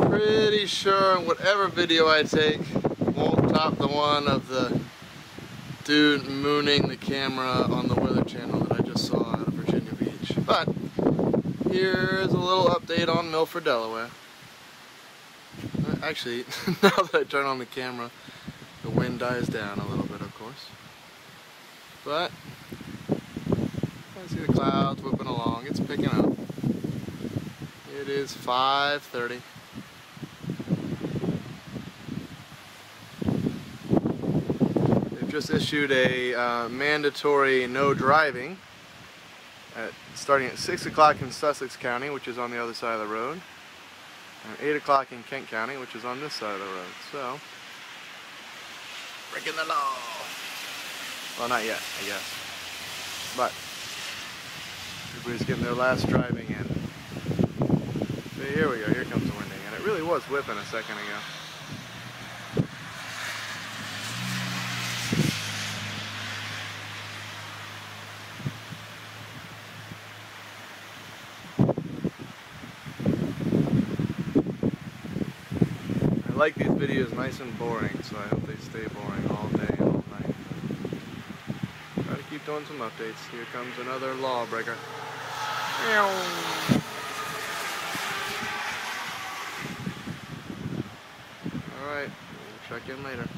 Pretty sure whatever video I take won't top the one of the dude mooning the camera on the Weather Channel that I just saw out of Virginia Beach. But here's a little update on Milford, Delaware. Actually, now that I turn on the camera, the wind dies down a little bit, of course. But I see the clouds whipping along. It's picking up. It is 5:30. They've just issued a mandatory no driving starting at 6 o'clock in Sussex County, which is on the other side of the road, and 8 o'clock in Kent County, which is on this side of the road. So, breaking the law. Well, not yet, I guess. But everybody's getting their last driving in. See, here we go. Here comes the wind again. It really was whipping a second ago. I like these videos nice and boring, so I hope they stay boring all day and all night. Try to keep doing some updates. Here comes another lawbreaker. Alright, we'll check in later.